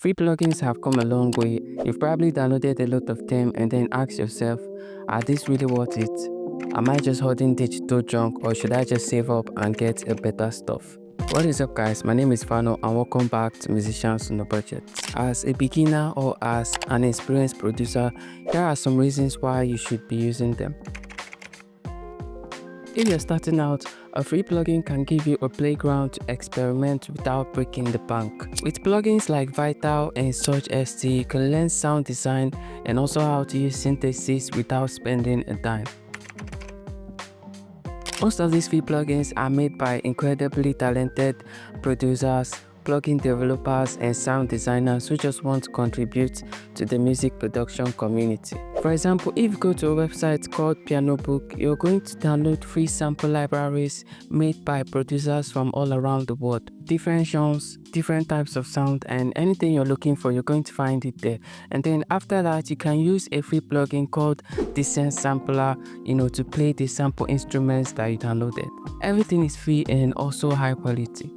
Free plugins have come a long way. You've probably downloaded a lot of them and then asked yourself, are these really worth it? Am I just hoarding digital junk, or should I just save up and get a better stuff? What is up guys, my name is Fano and welcome back to Musicians on a Budget. As a beginner or as an experienced producer, here are some reasons why you should be using them. If you're starting out, a free plugin can give you a playground to experiment without breaking the bank. With plugins like Vital and Search ST, you can learn sound design and also how to use synthesis without spending a dime. Most of these free plugins are made by incredibly talented producers, plugin developers, and sound designers who just want to contribute to the music production community. For example, if you go to a website called Pianobook, you're going to download free sample libraries made by producers from all around the world. Different genres, different types of sound, and anything you're looking for, you're going to find it there. And then after that, you can use a free plugin called Decent Sampler, to play the sample instruments that you downloaded. Everything is free and also high quality.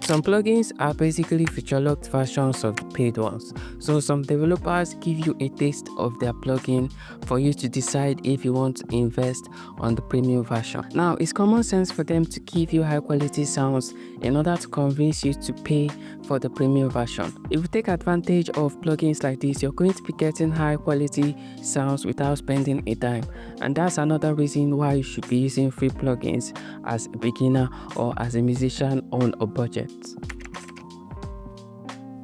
Some plugins are basically feature-locked versions of the paid ones, so some developers give you a taste of their plugin for you to decide if you want to invest on the premium version. Now, it's common sense for them to give you high-quality sounds in order to convince you to pay for the premium version. If you take advantage of plugins like this, you're going to be getting high-quality sounds without spending a dime, and that's another reason why you should be using free plugins as a beginner or as a musician on a budget.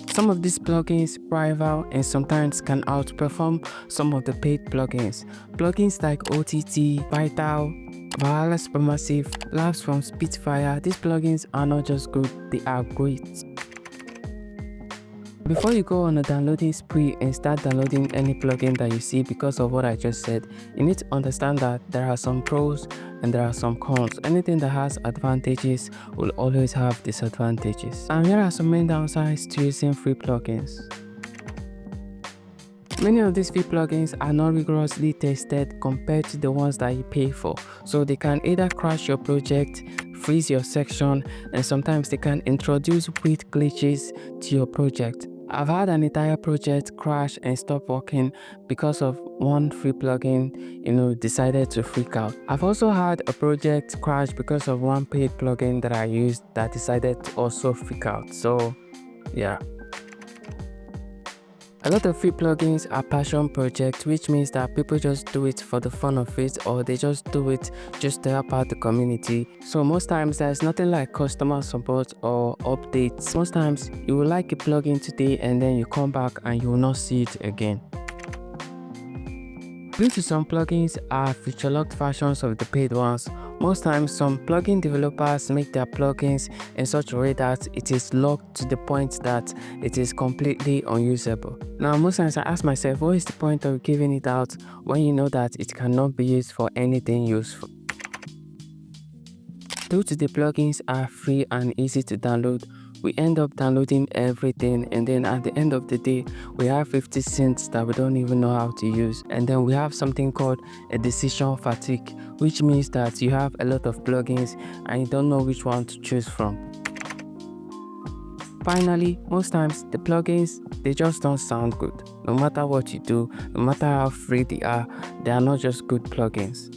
Some of these plugins rival and sometimes can outperform some of the paid plugins. Plugins like OTT, Vital, Valhalla Supermassive, Labs from Spitfire, these plugins are not just good, they are great. Before you go on a downloading spree and start downloading any plugin that you see because of what I just said, you need to understand that there are some pros and there are some cons. Anything that has advantages will always have disadvantages. And here are some main downsides to using free plugins. Many of these free plugins are not rigorously tested compared to the ones that you pay for, so they can either crash your project, freeze your section, and sometimes they can introduce weird glitches to your project. I've had an entire project crash and stop working because of one free plugin, decided to freak out. I've also had a project crash because of one paid plugin that I used that decided to also freak out. So, yeah. A lot of free plugins are passion projects, which means that people just do it for the fun of it, or they just do it just to help out the community. So most times there's nothing like customer support or updates. Most times you will like a plugin today and then you come back and you will not see it again. Due to some plugins are feature-locked versions of the paid ones, most times some plugin developers make their plugins in such a way that it is locked to the point that it is completely unusable. Now, most times I ask myself, what is the point of giving it out when you know that it cannot be used for anything useful? Due to the plugins are free and easy to download, we end up downloading everything, and then at the end of the day we have 50 cents that we don't even know how to use, and then we have something called a decision fatigue, which means that you have a lot of plugins and you don't know which one to choose from. Finally, most times the plugins, they just don't sound good. No matter what you do, no matter how free they are not just good plugins.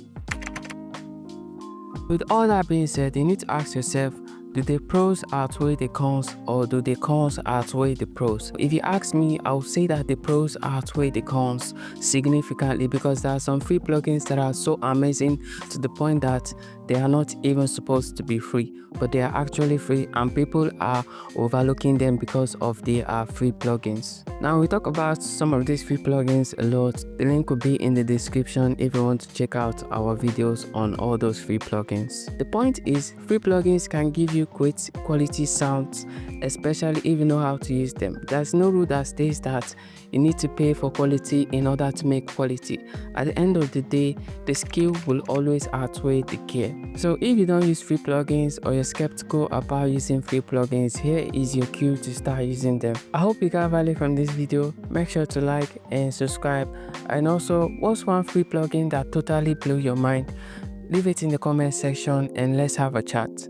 With all that being said, you need to ask yourself, do the pros outweigh the cons, or do the cons outweigh the pros? If you ask me, I would say that the pros outweigh the cons significantly, because there are some free plugins that are so amazing to the point that they are not even supposed to be free, but they are actually free and people are overlooking them because of they are free plugins. Now we talk about some of these free plugins a lot. The link will be in the description if you want to check out our videos on all those free plugins. The point is, free plugins can give you great quality sounds, especially if you know how to use them. There's no rule that states that you need to pay for quality in order to make quality. At the end of the day, the skill will always outweigh the care. So if you don't use free plugins or you're skeptical about using free plugins, here is your cue to start using them. I hope you got value from this video. Make sure to like and subscribe. And also, what's one free plugin that totally blew your mind? Leave it in the comment section and let's have a chat.